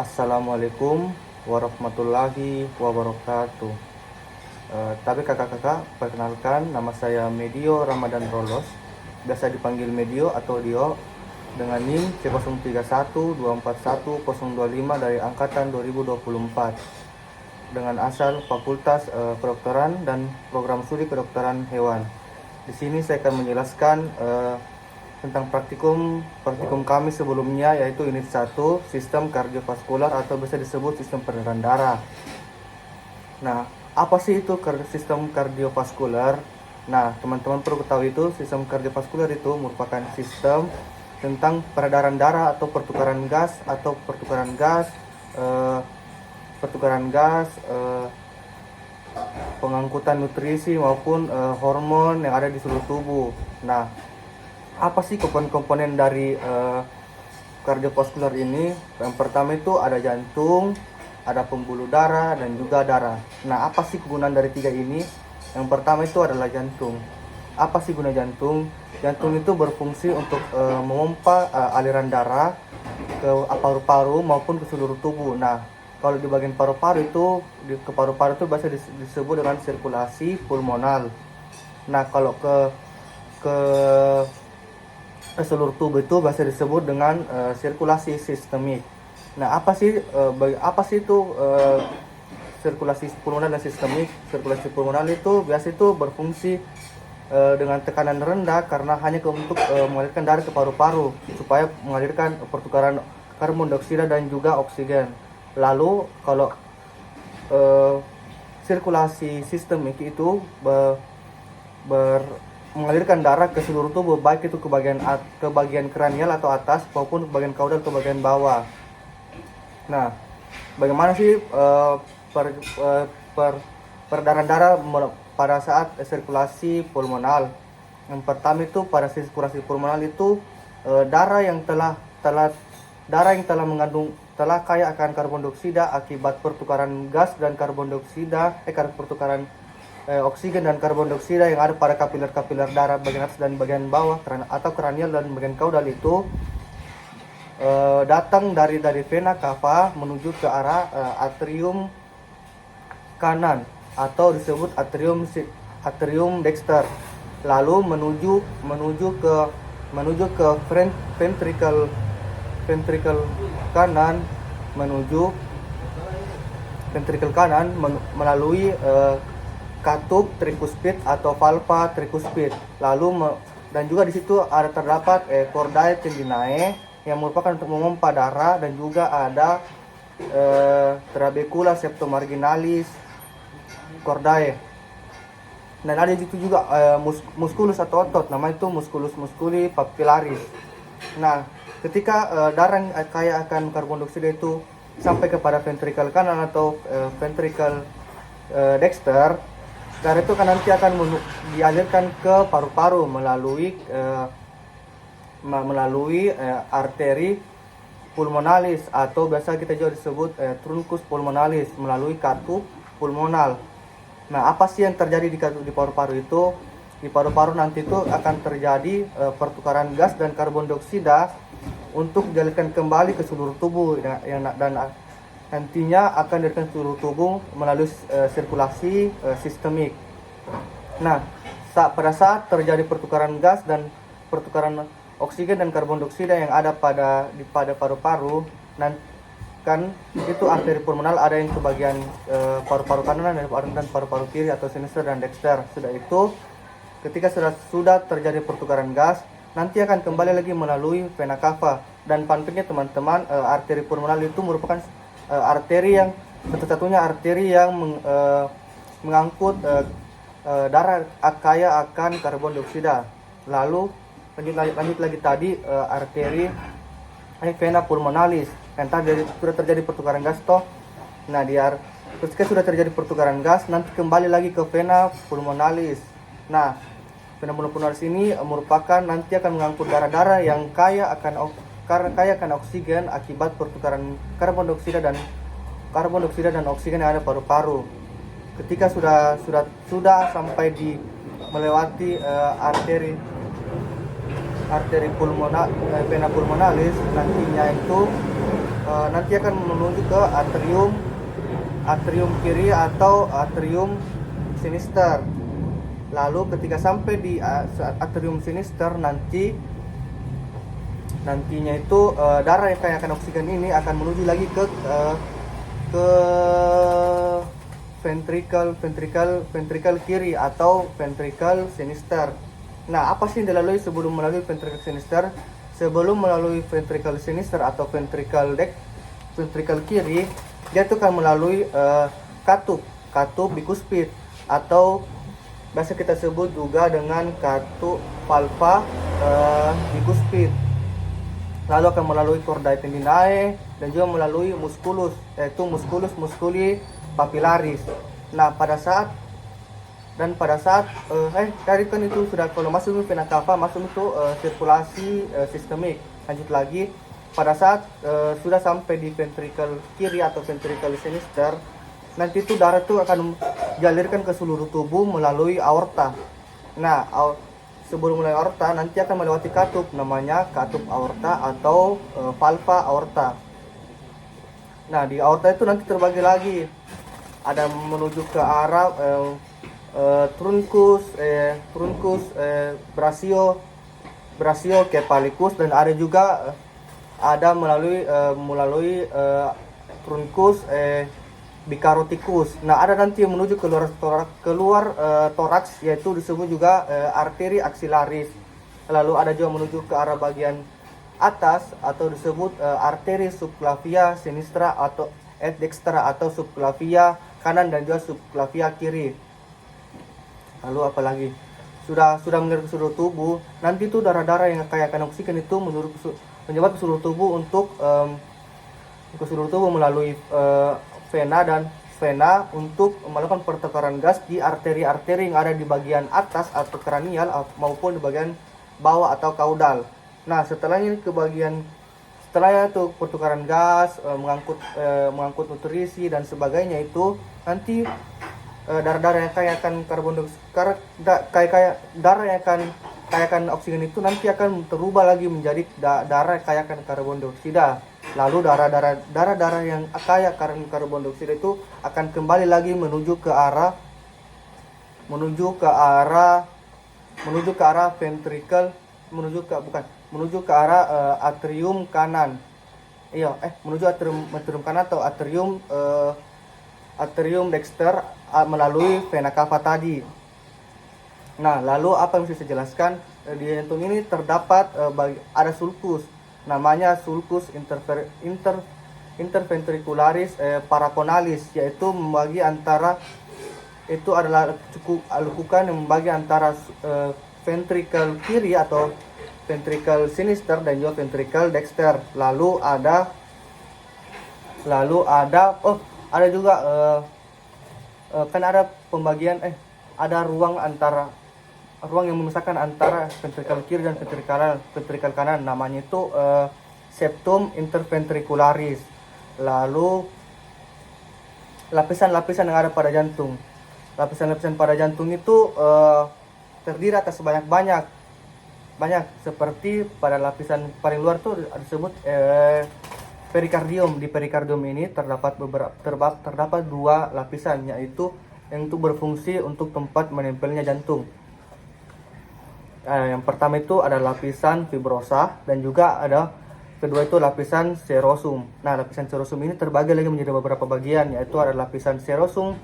Assalamualaikum warahmatullahi wabarakatuh. Tapi kakak-kakak, perkenalkan nama saya Medio Ramadan Rolos, biasa dipanggil Medio atau Dio, dengan NIM C0312411025 dari angkatan 2024, dengan asal Fakultas Kedokteran dan Program Studi Kedokteran Hewan. Di sini saya akan menjelaskan tentang praktikum kami sebelumnya, yaitu unit 1 sistem kardiovaskular atau bisa disebut sistem peredaran darah. Nah, apa sih itu sistem kardiovaskular? Nah, teman-teman perlu ketahui itu sistem kardiovaskular itu merupakan sistem tentang peredaran darah atau pertukaran gas, pengangkutan nutrisi maupun hormon yang ada di seluruh tubuh. Nah, apa sih komponen-komponen dari kardiovaskular ini? Yang pertama itu ada jantung, ada pembuluh darah, dan juga darah. Nah, apa sih kegunaan dari tiga ini? Yang pertama itu adalah jantung. Apa sih guna jantung? Jantung itu berfungsi untuk memompa aliran darah ke paru-paru maupun ke seluruh tubuh. Nah, kalau di bagian paru-paru itu, ke paru-paru itu biasa disebut dengan sirkulasi pulmonal. Nah, kalau ke seluruh tubuh itu biasa disebut dengan sirkulasi sistemik. Nah, apa sih itu sirkulasi pulmoner dan sistemik? Sirkulasi pulmoner itu biasa itu berfungsi dengan tekanan rendah karena hanya untuk mengalirkan darah ke paru-paru supaya mengalirkan pertukaran karbon dioksida dan juga oksigen. Lalu kalau sirkulasi sistemik itu mengalirkan darah ke seluruh tubuh, baik itu ke bagian kranial atau atas maupun ke bagian kaudal atau bagian bawah. Nah, bagaimana sih peredaran darah pada saat sirkulasi pulmonal? Yang pertama itu pada sirkulasi pulmonal itu darah yang telah mengandung telah kaya akan karbon dioksida akibat pertukaran gas dan karbon dioksida pertukaran oksigen dan karbon dioksida yang ada pada kapiler-kapiler darah bagian atas dan bagian bawah atau kranial dan bagian kaudal itu datang dari vena cava menuju ke arah atrium kanan atau disebut atrium dexter, lalu menuju ke ventricle kanan melalui katup tricuspid atau valva tricuspid. Dan juga di situ terdapat chordae tendinae yang merupakan untuk memompa darah, dan juga ada trabecula septomarginalis chordae. Dan ada di situ juga musculus atau otot, nama itu musculus musculi papillaris. Nah, ketika darah kaya akan karbon dioksida itu sampai kepada ventricle kanan atau ventricle dexter, darah itu kan nanti akan dialirkan ke paru-paru melalui arteri pulmonalis atau biasa kita juga disebut truncus pulmonalis melalui katup pulmonal. Nah, apa sih yang terjadi di paru-paru itu? Di paru-paru nanti itu akan terjadi pertukaran gas dan karbon dioksida untuk dialirkan kembali ke seluruh tubuh dan nantinya akan dialirkan ke seluruh tubuh melalui sirkulasi sistemik. Nah, pada saat terjadi pertukaran gas dan pertukaran oksigen dan karbon dioksida yang ada pada paru-paru, kan itu arteri pulmonal ada yang ke bagian paru-paru kanan dan paru-paru kiri atau sinister dan dexter. Sudah itu, ketika sudah terjadi pertukaran gas, nanti akan kembali lagi melalui vena cava. Dan pentingnya teman-teman, arteri pulmonal itu merupakan arteri yang satu-satunya arteri yang mengangkut darah kaya akan karbon dioksida. Lalu lanjut lagi tadi arteri vena pulmonalis. Kan tadi sudah terjadi pertukaran gas toh. Nah, ketika sudah terjadi pertukaran gas, nanti kembali lagi ke vena pulmonalis. Nah, vena pulmonalis ini merupakan nanti akan mengangkut darah-darah yang kaya akan oksigen akibat pertukaran karbon dioksida dan oksigen yang ada paru-paru. Ketika sudah sampai melewati arteri vena pulmonalis, nantinya itu nanti akan menuju ke atrium kiri atau atrium sinister. Lalu ketika sampai di atrium sinister nantinya itu darah yang kaya akan oksigen ini akan menuju lagi ke ventricle kiri atau ventricle sinister. Nah, apa sih yang dilalui sebelum melalui ventricle sinister? Sebelum melalui ventricle sinister atau ventricle kiri, dia itu akan melalui katup bikuspid atau biasa kita sebut juga dengan katup valva bikuspid. Lalu akan melalui chordae tendinae dan juga melalui musculus, yaitu musculus musculi papillaris. Nah, pada saat tadi kan itu sudah, kalau masuk ke vena cava masuk itu sirkulasi sistemik. Lanjut lagi, pada saat sudah sampai di ventricle kiri atau ventricle sinister, nanti itu darah itu akan dialirkan ke seluruh tubuh melalui aorta. Nah, sebelum mulai aorta nanti akan melewati katup, namanya katup aorta atau valva aorta. Nah, di aorta itu nanti terbagi lagi, ada menuju ke arah truncus brachiocephalicus, dan ada juga ada melalui truncus bicaroticus. Nah, ada nanti yang menuju keluar toraks, yaitu disebut juga arteri axillaris. Lalu ada juga menuju ke arah bagian atas atau disebut arteri subclavia sinistra atau dextra atau subclavia kanan dan juga subclavia kiri. Lalu apalagi sudah mengalir ke seluruh tubuh, nanti itu darah-darah yang kaya akan oksigen itu menyebar ke seluruh tubuh ke seluruh tubuh melalui vena untuk melakukan pertukaran gas di arteri-arteri yang ada di bagian atas atau kranial maupun di bagian bawah atau kaudal. Nah, setelahnya itu pertukaran gas, mengangkut nutrisi dan sebagainya, itu nanti darah-darah yang kaya akan darah yang kaya akan oksigen itu nanti akan berubah lagi menjadi darah yang kaya akan karbon dioksida. Lalu darah-darah yang kaya akan karbon dioksida itu akan kembali lagi menuju ke arah ventricle, menuju ke arah atrium kanan. Menuju atrium kanan atau atrium dexter melalui vena cava tadi. Nah, lalu apa yang bisa saya jelaskan? Di jantung ini terdapat ada sulcus, namanya sulcus interventricularis paraconalis, yaitu membagi antara, itu adalah lekukan yang membagi antara ventricle kiri atau ventricle sinister dan juga ventricle dexter. Lalu ada juga kan ada pembagian ada ruang yang memisahkan antara ventricle kiri dan ventricle kanan, namanya itu septum interventricularis. Lalu lapisan-lapisan yang ada pada jantung. Lapisan-lapisan pada jantung itu terdiri atas banyak, seperti pada lapisan paling luar itu disebut perikardium. Di perikardium ini terdapat dua lapisan, yaitu yang itu berfungsi untuk tempat menempelnya jantung. Yang pertama itu ada lapisan fibrosa dan juga ada kedua itu lapisan serosum. Nah, lapisan serosum ini terbagi lagi menjadi beberapa bagian, yaitu ada lapisan serosum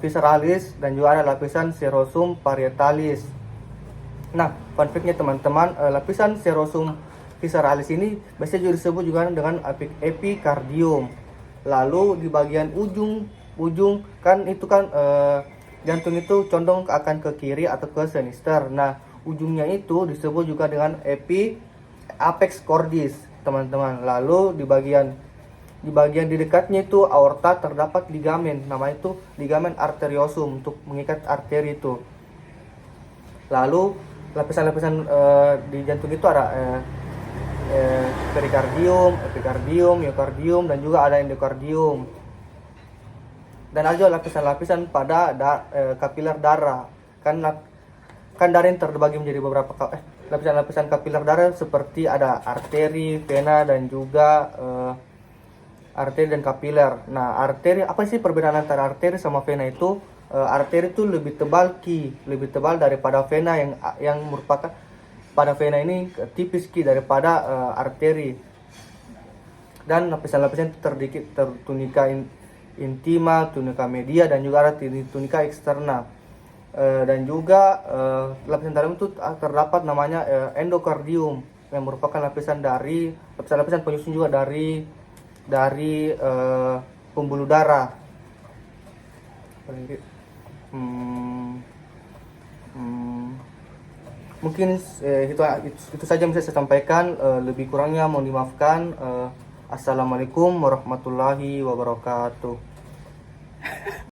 visceralis dan juga ada lapisan serosum parietalis. Nah, fun fact-nya teman-teman, lapisan serosum visceralis ini biasanya juga disebut juga dengan epikardium. Lalu di bagian ujung kan itu kan jantung itu condong akan ke kiri atau ke sinister. Nah, ujungnya itu disebut juga dengan apex cordis, teman-teman. Lalu di bagian di dekatnya itu aorta terdapat ligamen, namanya itu ligamen arteriosum untuk mengikat arteri itu. Lalu lapisan-lapisan di jantung itu ada perikardium, epikardium, miokardium, dan juga ada endokardium. Dan ada juga lapisan-lapisan pada kapiler darah. Kan kan darah ini terbagi menjadi beberapa lapisan-lapisan kapiler darah, seperti ada arteri, vena, dan juga arteri dan kapiler. Nah, arteri, apa sih perbedaan antara arteri sama vena itu? Arteri itu lebih tebal daripada vena, yang merupakan, pada vena ini tipis daripada arteri. Dan lapisan-lapisan itu terdiri tunika intima, tunika media, dan juga ada tunika eksterna. Dan juga lapisan dalam itu terdapat namanya endokardium, yang merupakan lapisan penyusun juga dari pembuluh darah. Mungkin itu saja yang bisa saya sampaikan. Lebih kurangnya mohon dimaafkan. Assalamualaikum warahmatullahi wabarakatuh.